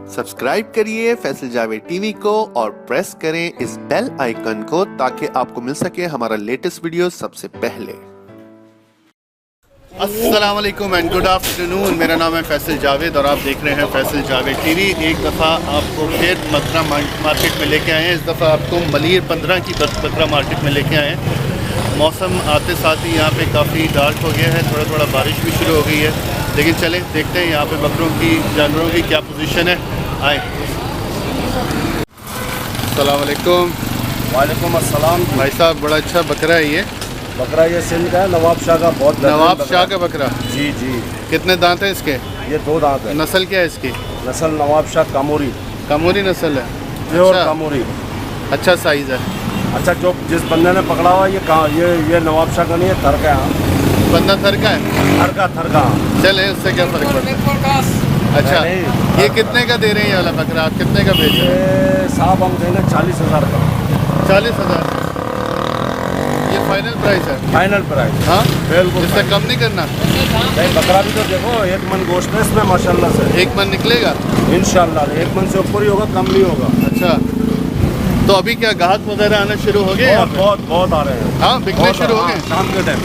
Subscribe करिए Faisal Javed TV को और प्रेस करें इस बेल आइकन को ताकि आपको मिल सके हमारा लेटेस्ट वीडियो सबसे पहले। अस्सलाम वालेकुम एंड गुड आफ्टरनून। मेरा नाम है फैसल जावेद और आप देख रहे हैं फैसल जावेद टीवी। एक दफ़ा आपको फिर बकरा मार्केट में लेके आए हैं। इस दफ़ा आपको मलीर 15 की बकरा मार्केट में लेके आए हैं। मौसम आते साथ ही यहाँ पे काफ़ी डार्क हो गया है, थोड़ा थोड़ा बारिश भी शुरू हो गई है, लेकिन चलें देखते हैं यहाँ पे बकरों की जानवरों की क्या पोजीशन है। आए। अस्सलाम वालेकुम। वालेकुम अस्सलाम। भाई साहब बड़ा अच्छा बकरा है ये। बकरा ये सिंध का है, नवाब शाह का, बहुत नवाब शाह का बकरा। जी जी। कितने दांत हैं इसके? ये 2 दांत है। नस्ल क्या है इसकी? नस्ल नवाब शाह कामोरी। कामोरी नस्ल है। प्योर अच्छा, कामोरी। अच्छा साइज़ है। अच्छा, जो जिस बंदे ने पकड़ा हुआ ये कहाँ, ये नवाब शाह का नहीं है, थर का है। बंदा थर का है? थर का। चले उससे क्या फ़र्क पड़ता है। अच्छा, ये कितने का दे रहे हैं ये वाला बकरा? आप कितने का बेच रहे हैं? ये साहब हम देंगे 40,000 का। 40,000 ये फाइनल प्राइस है? Final price. हाँ बिल्कुल। इससे कम नहीं करना? नहीं, बकरा भी तो देखो 1 मन गोश्त है इसमें माशाल्लाह से। 1 मन निकलेगा इंशाल्लाह 1 मन से ऊपर ही होगा, कम नहीं होगा। अच्छा, तो अभी क्या ग्राहक वगैरह आना शुरू हो गए? बहुत आ रहे हैं। हाँ, बिकने शुरू हो गए शाम के टाइम।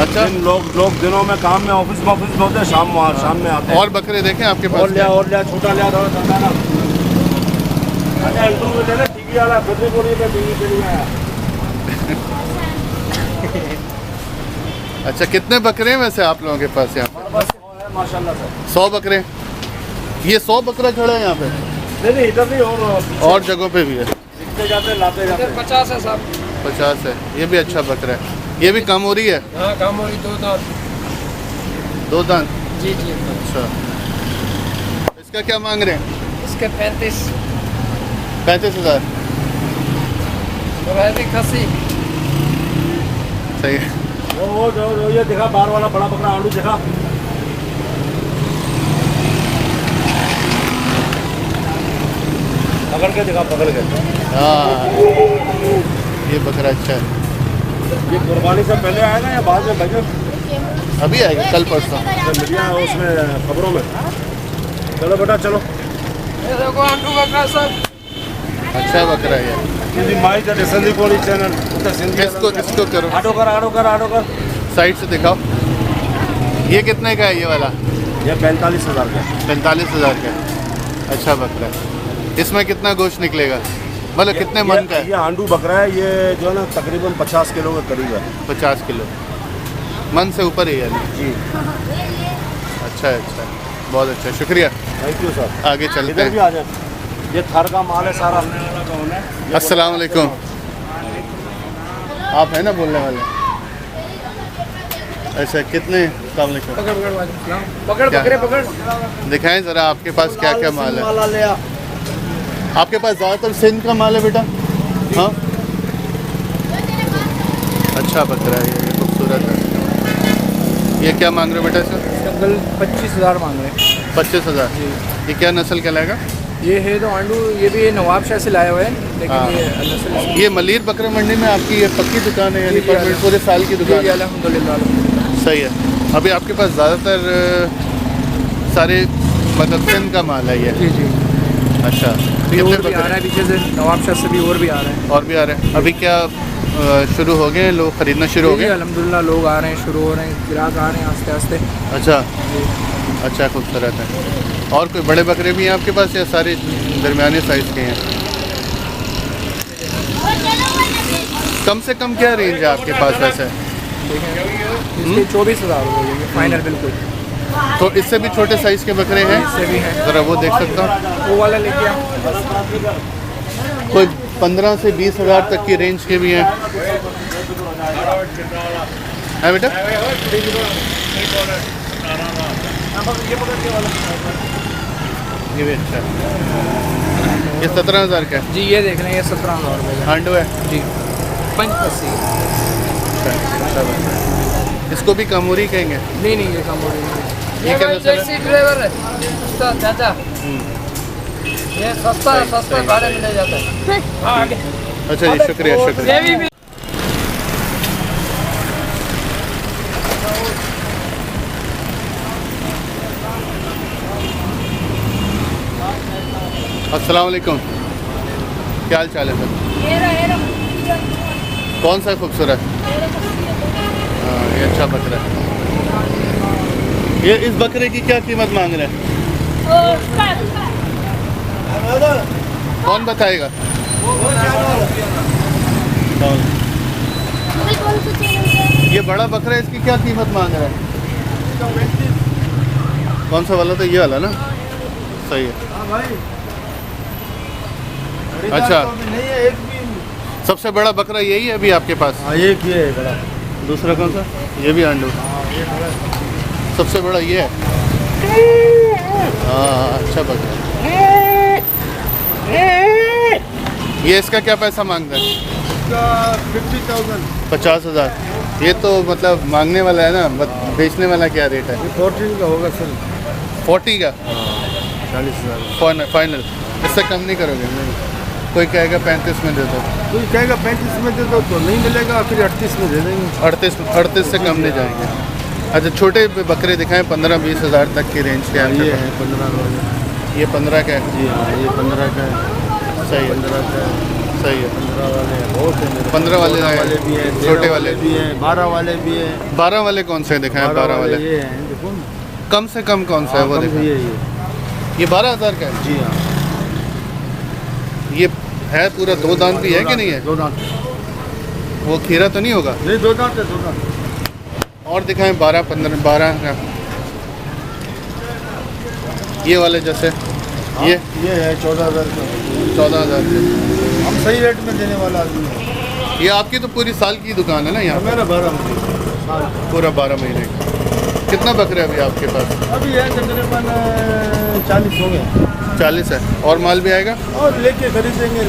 अच्छा, लोग दिनों में काम में ऑफिस में होते हैं, शाम में आते हैं। और बकरे देखें आपके पास? और लिया छोटा लिया थोड़ा ठंडा ना। अच्छा, इंटरव्यू लेना टीवी वाला बदली बोली पे टीवी के लिए आया। अच्छा, कितने बकरे हैं वैसे आप लोगों के पास यहाँ? बस है माशाल्लाह से। 100 बकरे। ये 100 बकरा खड़ा है यहाँ पे? नहीं इधर नहीं, और जगहों पे भी है? दिखते जाते लाते जाते। 50 है साहब। 50 है। ये भी अच्छा बकरा है। ये भी कामोरी है? हाँ, कामोरी 2 दांत। 2 दांत। जी जी। अच्छा, इसका क्या मांग रहे हैं? इसके 35,000। और खसी। सही है। वो ये दिखा बाहर वाला बड़ा बकरा आलू दिखा। पकड़ के दिखा, पकड़ के। हाँ, ये बकरा अच्छा है। ये कुर्बानी से पहले आएगा या बाद में भाई? अभी आएगा, कल परसों। मीडिया उसमें खबरों में। चलो बेटा चलो। ये देखो आंटू बकरा सब। अच्छा बकरा है ये। My the Sindhi Koli channel. इसको करो, आडो कर। साइड से दिखाओ। ये कितने का है ये वाला? ये 45,000 का। 45,000 का है। अच्छा बकरा है। इसमें कितना गोश्त निकलेगा, मतलब कितने मन का है? ये आंडू बकरा है, ये जो है ना तकरीबन 50 किलो के करीब है। 50 किलो मन से ऊपर ही है। जी। अच्छा है, अच्छा है, बहुत अच्छा, शुक्रिया। Thank you sir. आगे चलते इधर भी हैं। आ जाए। ये थर का माल है सारा। अस्सलाम वालेकुम। आप है ना बोलने वाले? अच्छा, कितने? अस्सलाम वालेकुम। पकड़। दिखाएं ज़रा आपके पास क्या क्या माल है। माल ले आ। आपके पास ज़्यादातर सिंध का माल है बेटा? हाँ, अच्छा बकरा है ये, खूबसूरत है। ये क्या मांग रहे हो बेटा इसका? 25,000 मांग रहे हैं। 25,000। ये क्या नस्ल कहलाएगा? ये है तो आंडू, ये भी नवाब शाह से लाए हुए हैं, लेकिन हाँ। ये नस्ल। ये मलीर बकरा मंडी में आपकी ये पक्की दुकान है, यानी जी, परमिट पूरे साल की दुकान है? अल्हम्दुलिल्लाह। सही है। अभी आपके पास ज़्यादातर सारे मतलब सिंध का माल है ये? जी। अच्छा, भी और भी आ रहा है पीछे से, नवाब शाह से भी और भी आ रहे हैं। और भी आ रहे हैं। अभी क्या शुरू हो गए, लोग ख़रीदना शुरू हो गए? अल्हम्दुलिल्लाह लोग आ रहे हैं, शुरू हो रहे हैं, ग्राहक आ रहे हैं आस्ते आस्ते। अच्छा, अच्छा, खूबसूरत है। और कोई बड़े बकरे भी हैं आपके पास या सारे दरमियाने साइज़ के हैं? कम से कम क्या रेंज है आपके पास वैसे? इसके 24,000 हो जाएंगे फाइनल बिल्कुल। तो इससे भी छोटे साइज़ के बकरे हैं? इससे भी हैं। ज़रा वो देख सकता हूँ। वो वाला लेके आओ। कोई 15 से 20,000 तक की रेंज के भी हैं? है बेटा? ये भी अच्छा है। ये 17,000 का है? जी, ये देख लें, ये 17,000 रुपये का। हांडो है? जी, पंचकसी। अच्छा बकरा है। इसको भी कामोरी कहेंगे? नहीं, ये कम हो रही है। ये क्या नस्ल है? ड्राइवर है चाचा। ये सस्ता भाड़े में ले जाता है। अच्छा जी, शुक्रिया। अस्सलाम वालेकुम, क्या हाल चाल है सर? कौन सा खूबसूरत? हाँ, ये अच्छा बकरा है। ये इस बकरे की क्या कीमत मांग रहे हैं? कौन बताएगा? ये बड़ा बकरा है, इसकी क्या कीमत मांग रहा है? कौन सा वाला? तो ये वाला ना, सही है। अच्छा, नहीं है एक भी। सबसे बड़ा बकरा यही है अभी आपके पास? हाँ, एक ये है बड़ा। दूसरा कौन सा? ये भी आंडू। सबसे बड़ा ये है। हाँ, अच्छा बकरा। ये इसका क्या पैसा मांगता है? इसका 50,000। 50,000। ये तो मतलब मांगने वाला है ना, बेचने वाला क्या रेट है? 14 का होगा सर। 40 का? 40,000। फाइनल? इससे कम नहीं करोगे? कोई कहेगा 35 में दे दो। कोई कहेगा 35 में दे दो तो नहीं मिलेगा, फिर 38 में दे देंगे। 38 से कम नहीं जाएंगे। अच्छा, छोटे बकरे दिखाएं 15-20 हज़ार तक की रेंज के आपके ये पास? है 15 वाले। ये 15 का है? जी हाँ, ये 15 का है। सही है, 15 का है। सही है। 15 वाले हैं, बहुत है मेरे पास। 15 वाले 16 हैं, वाले भी हैं, छोटे 13 वाले भी हैं, 12 वाले भी हैं। 12 वाले कौन से दिखाएं? 12 वाले ये हैं, देखो ना। कम से कम कौन सा है वो कम से दिखाएं? ये 12,000 का है? जी हाँ। ये है पूरा 2 दांत भी है कि नहीं है? 2 दांत। वो खीरा तो नहीं होगा? नहीं, 2 दांत है, 2 दांत। और दिखाएं 12 का। ये वाले जैसे ये है 14,000 का। 14,000 के। हम सही रेट में देने वाला आदमी है। ये आपकी तो पूरी साल की दुकान है ना यहाँ? मेरा 12 महीने साल। पूरा 12 महीने का। कितना बकरा है अभी आपके पास? अभी है तकरीबन 40 हो गए। 40 है। और माल भी आएगा? और लेके खरीदेंगे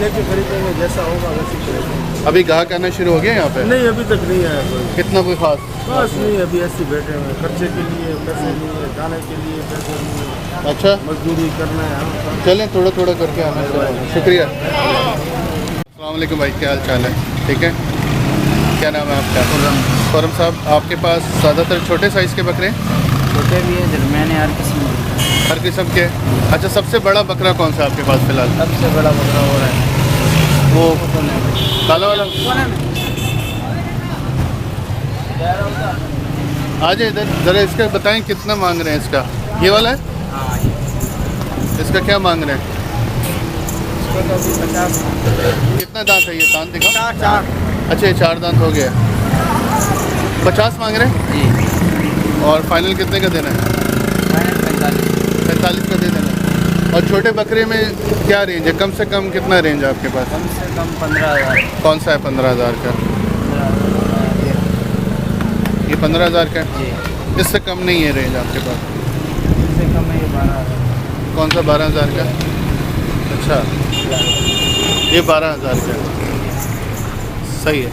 जैसा होगा वैसे खरीदेंगे। अभी ग्राहक आना शुरू हो गया यहाँ पे? नहीं, अभी तक नहीं आया कोई। कितना कोई खास? बस नहीं, अभी ऐसे बैठे हुए हैं। खर्चे के लिए पैसे नहीं है, खाने के लिए पैसे नहीं है, अच्छा, मजदूरी करना है हम। चलें थोड़ा थोड़ा करके आना शुरू। शुक्रिया। अस्सलाम वालेकुम भाई, क्या हाल चाल है? ठीक है, क्या नाम है आपका? खुर्रम साहब, आपके पास ज़्यादातर छोटे साइज़ के बकरे हैं? छोटे भी है, दरमियाने, हर किस्म के। हर किस्म के? अच्छा, सबसे बड़ा बकरा कौन सा है आपके पास फ़िलहाल? सबसे बड़ा बकरा हो रहा है वो काला वाला? आ जाए इधर ज़रा, इसका बताएं कितना मांग रहे हैं इसका? ये वाला है? इसका क्या मांग रहे हैं? 50। कितना दांत है ये? दांत दिखाओ। 4। अच्छा, ये 4 दांत हो गया। 50 मांग रहे हैं? जी, और फाइनल कितने का देना है? 45 का दे देना। और छोटे बकरे में क्या रेंज है? कम से कम कितना रेंज है आपके पास? कम से कम 15,000। कौन सा है 15,000 का? ये 15,000 का है? जी, इससे कम नहीं है रेंज आपके पास? इससे कम है ये 12,000। कौन सा 12,000 का? अच्छा, ये 12,000 का है। सही है,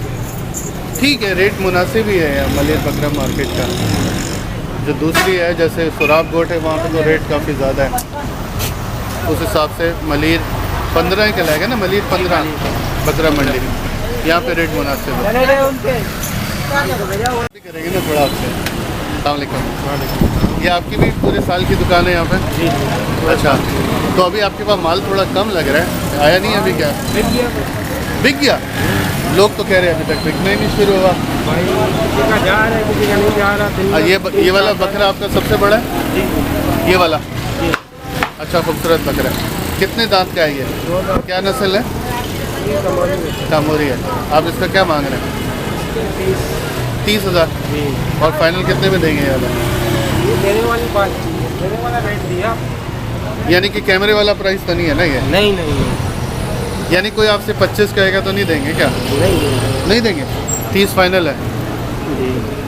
ठीक है, रेट मुनासिब ही है यहाँ मलिर बकरा मार्केट का। जो दूसरी है जैसे सुराब गोट है, वहाँ पे तो रेट काफ़ी ज़्यादा है। उस हिसाब से मलिर 15 ही कहलाएगा ना, मलिर 15 बकरा मंडी। यहाँ पे रेट मुनासिब है। भी करेंगे ना थोड़ा आपसे। अस्सलाम वालेकुम। ये आपकी भी पूरे साल की दुकान है यहाँ पे? जी। अच्छा, तो अभी आपके पास माल थोड़ा कम लग रहा है, आया नहीं अभी? क्या बिक गया? लोग तो कह रहे हैं अभी तक बिकना ही नहीं शुरू हुआ। ये वाला बकरा आपका सबसे बड़ा है? ये वाला? अच्छा, खूबसूरत बकरा है। कितने दांत का है ये? क्या नस्ल है? कामोरी है। आप इसका क्या मांग रहे हैं? 30,000। और फाइनल कितने में देंगे ये वाला? मेरे वाला रेट दिया। यानी कि कैमरे वाला प्राइस तो नहीं है ना ये? नहीं, यानी कोई आपसे 25 कहेगा तो नहीं देंगे क्या? नहीं देंगे। 30 फाइनल है?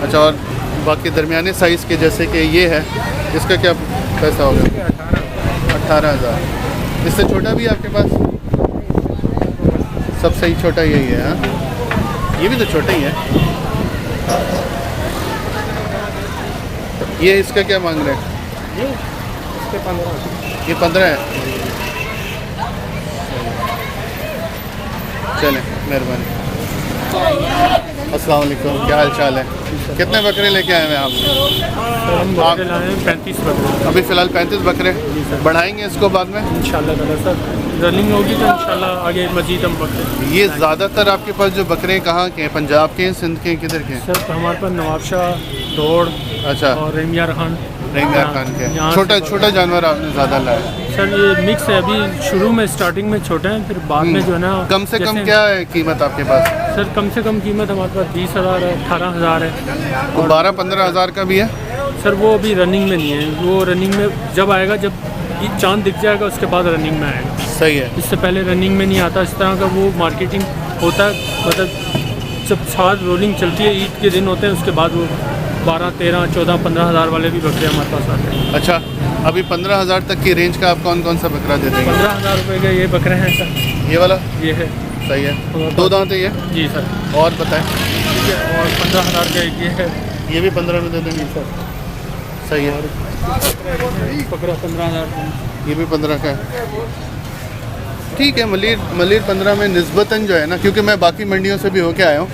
अच्छा, और बाकी दरमियाने साइज़ के जैसे कि ये है, इसका क्या पैसा होगा? 18,000। इससे छोटा भी है आपके पास? सब सही छोटा यही है? हाँ, ये भी तो छोटा ही है। ये इसका क्या मांग रहे हैं? ये 15 है? चलें, मेहरबानी। अस्सलाम वालेकुम, क्या हाल चाल है? कितने बकरे लेके आए हैं आप? हम बकरे लाए हैं 35 बकरे। अभी फ़िलहाल 35 बकरे। बढ़ाएंगे इसको बाद में इंशाल्लाह ताला सर रनिंग होगी तो इंशाल्लाह आगे मजीद हम बकरे। ये ज़्यादातर आपके पास जो बकरे हैं कहाँ के हैं? पंजाब के हैं, सिंध के हैं, किधर के हैं? सर हमारे पास नवाबशाह, दौड़ अच्छा, और रेमियार खान। रेंगा खान के। यहाँ छोटा से- छोटा जानवर आपने ज़्यादा लाया। सर ये मिक्स है, अभी शुरू में स्टार्टिंग में छोटे हैं, फिर बाद में जो है ना कम से कम जैसे- क्या है कीमत आपके पास? सर कम से कम कीमत हमारे पास 20,000 है, 18,000 है। तो 12-15 हज़ार का भी है? सर वो अभी रनिंग में नहीं है, वो रनिंग में जब आएगा, जब ये चांद दिख जाएगा उसके बाद रनिंग में आएगा। सही है। इससे पहले रनिंग में नहीं आता। इस तरह का वो मार्केटिंग होता है, मतलब जब साथ रोलिंग चलती है, ईद के दिन होते हैं, उसके बाद वो 12, 13, 14, 15 हज़ार वाले भी बकरे हमारे पास आते हैं। अच्छा, अभी 15 हज़ार तक की रेंज का आप कौन कौन सा बकरा दे देंगे? 15,000 रुपये के ये बकरे हैं सर। ये वाला ये है सही है। 2 दांत है ये। जी सर। और बताएं, ठीक है, और 15,000 का एक ये है ये भी 15 में दे देंगे सर। सही है। बकरा 15,000। ये भी 15 का है। ठीक है। मलिर 15 में निस्बतन जो है ना, क्योंकि मैं बाकी मंडियों से भी होके आया हूँ,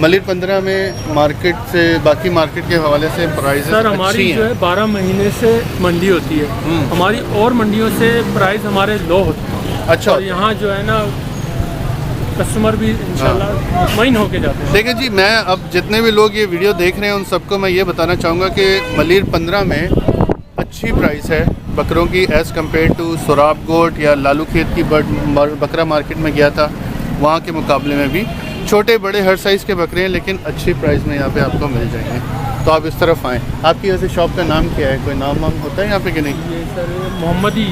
मलिर 15 में मार्केट से, बाकी मार्केट के हवाले से प्राइस सर हमारी जो है 12 महीने से मंडी होती है, हमारी और मंडियों से प्राइस हमारे लो होते हैं। अच्छा, और यहाँ जो है ना कस्टमर भी इंशाल्लाह मुतमईन होके जाते हैं। देखिए जी, मैं अब जितने भी लोग ये वीडियो देख रहे हैं उन सबको मैं ये बताना चाहूँगा कि मलिर 15 में अच्छी प्राइस है बकरों की एज़ कम्पेयर टू सुराब गोट या लालू खेत की बकरा मार्केट में गया था, वहाँ के मुकाबले में भी छोटे बड़े हर साइज़ के बकरे हैं, लेकिन अच्छी प्राइस में यहाँ पे आपको मिल जाएंगे। तो आप इस तरफ आएँ। आपकी वैसे शॉप का नाम क्या है? कोई नाम वाम होता है यहाँ पे कि नहीं? ये सर मोहम्मदी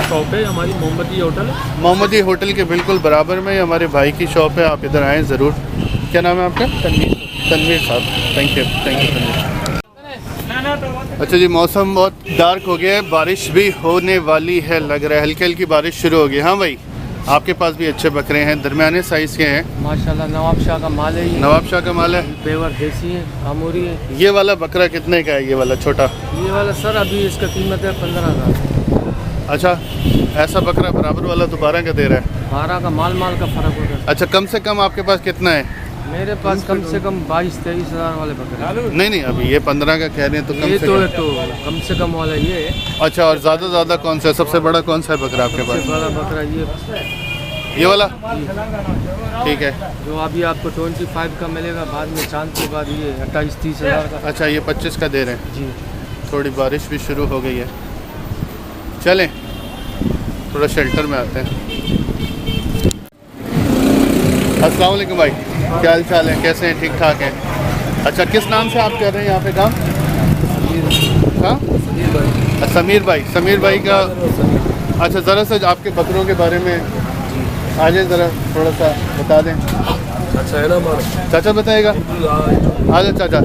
शॉप है हमारी, मोहम्मदी होटल है। मोहम्मदी होटल के बिल्कुल बराबर में हमारे भाई की शॉप है, आप इधर आएँ ज़रूर। क्या नाम है आपका? तनवीर साहब। Thank you Tanvir. अच्छा जी, मौसम बहुत डार्क हो गया है, बारिश भी होने वाली है लग रहा है, हल्की हल्की बारिश शुरू हो गई। हाँ भाई, आपके पास भी अच्छे बकरे हैं, दरमियाने साइज़ के हैं। माशाल्लाह नवाबशाह का माल है ये। नवाबशाह का माल है। पेवर देसी है, आमूरी है। ये वाला बकरा कितने का है? ये वाला छोटा? ये वाला सर अभी इसका कीमत है 15,000। अच्छा, ऐसा बकरा बराबर वाला तो 12 का दे रहा है। 12 का माल का फ़र्क होगा। अच्छा, कम से कम आपके पास कितना है? मेरे पास कम से कम 22-23 हज़ार वाले बकरे। नहीं, अभी ये 15 का कह रहे हैं तो कम ये से तो कम। कम से कम वाला ये है। अच्छा, और ज़्यादा कौन सा है? सबसे बड़ा कौन सा है बकरा आपके सबसे पास? बड़ा बकरा ये वाला? ठीक है। जो अभी आपको 25 का मिलेगा, बाद में चांद के बाद ये 28-30 हज़ार का। अच्छा, ये 25 का दे रहे हैं। जी। थोड़ी बारिश भी शुरू हो गई है, चलें थोड़ा शेल्टर में आते हैं। अस्सलाम वालेकुम भाई, क्या हाल चाल है? कैसे हैं? ठीक ठाक हैं? अच्छा, किस नाम से आप कर रहे हैं यहाँ पे काम? हाँ, समीर भाई का। अच्छा, ज़रा सा आपके बकरों के बारे में आ जाए, ज़रा थोड़ा सा बता दें। अच्छा है ना हमारा। चाचा बताएगा? आ जाओ चाचा।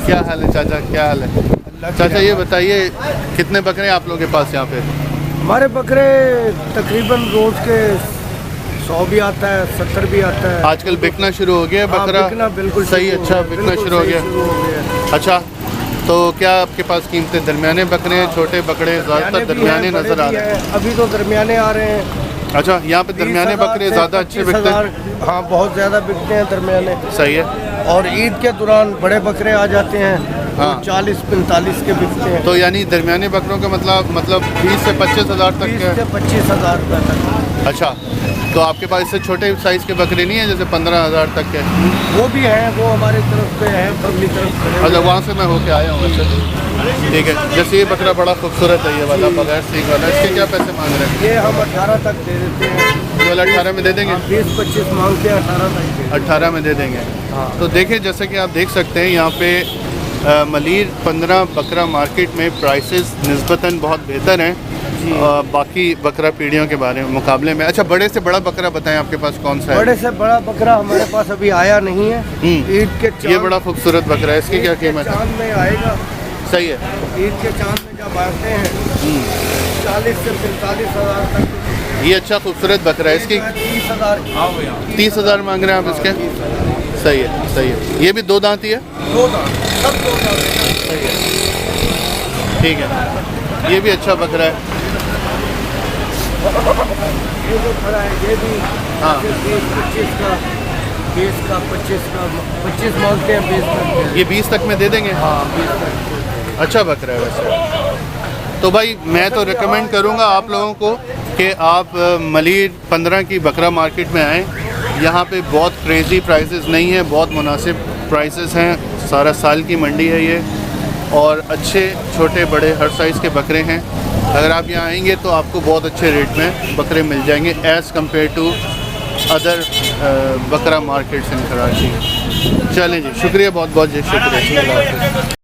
क्या हाल है चाचा? क्या हाल है चाचा? ये बताइए, कितने बकरे हैं आप लोगों के पास यहाँ पे? हमारे बकरे तकरीबन रोज के 100 भी आता है, 70 भी आता है। आजकल बिकना शुरू हो गया है हाँ, बकरा? बिकना बिल्कुल सही, शुरू हो अच्छा गया, बिकना बिल्कुल शुरू हो सही गया। शुरू हो गया। अच्छा, तो क्या आपके पास कीमतें दरमियाने बकरे हैं, छोटे बकरे? ज़्यादातर दरमियाने बड़े नज़र आ भी रहे हैं। हैं, अभी तो दरमियाने आ रहे हैं। अच्छा, यहाँ पे दरमियाने 20,000 बकरे से ज़्यादा अच्छे बिकते हैं। 25,000, हाँ बहुत ज़्यादा बिकते हैं दरमियाने। सही है। और ईद के दौरान बड़े बकरे आ जाते हैं, हाँ। 40-45 के बिकते हैं। तो यानी दरमियाने बकरों का मतलब 20 से 25 हज़ार तक 20 के? से 25,000 रुपये तक। अच्छा, तो आपके पास इससे छोटे साइज़ के बकरे नहीं हैं, जैसे 15 हज़ार तक के? वो भी हैं, वो हमारी तरफ पे हैं, अपनी तरफ खड़े अच्छा, वहाँ से मैं होके आया हूँ। अच्छा ठीक है। जैसे ये बकरा बड़ा खूबसूरत है, ये वाला बगैर सींग वाला, इसके क्या पैसे मांग रहे हैं? ये हम 18 तक दे देते हैं। ये वाला 18 में दे देंगे? 20-25 मांगते हैं, 18 तक दे देते हैं। 18 में दे देंगे। हाँ। तो देखिए, जैसे कि आप देख सकते हैं यहाँ पे मलिर 15 बकरा मार्केट में प्राइसेस निस्बतन बहुत बेहतर हैं बाकी बकरा पीढ़ियों के बारे में मुकाबले में। अच्छा, बड़े से बड़ा बकरा बताएं आपके पास कौन सा है? बड़े से बड़ा बकरा हमारे पास अभी आया नहीं है। ईद के ये बड़ा खूबसूरत बकरा है, इसकी क्या कीमत है? चांद में आएगा। सही है। ईद के चांद में जब आते हैं 40 से 45 हज़ार तक। ये अच्छा खूबसूरत बकरा है, इसकी 30 हज़ार मांग रहे हैं आप इसके? सही है, सही है। ये भी 2 दांत ही है? 2 दांत, सब 2 दांत। सही है, ठीक है। ये भी अच्छा बकरा है। ये जो खड़ा है ये भी हाँ। 20-25 का, 20 का, 25 का, 25 मांगते हैं, 20 करते हैं। ये 20 तक में दे देंगे? हाँ 20 तक। अच्छा बकरा है वैसे। तो भाई मैं तो रिकमेंड करूँगा आप लोगों को कि आप मलीर 15 की बकरा मार्केट में आएँ। यहाँ पे बहुत क्रेज़ी प्राइसेस नहीं है, बहुत मुनासिब प्राइसेस हैं। सारा साल की मंडी है ये, और अच्छे छोटे बड़े हर साइज़ के बकरे हैं। अगर आप यहाँ आएंगे तो आपको बहुत अच्छे रेट में बकरे मिल जाएंगे एज़ कम्पेयर टू अदर बकरा मार्केट्स इन कराची। चलें जी, शुक्रिया, बहुत बहुत जी शुक्रिया।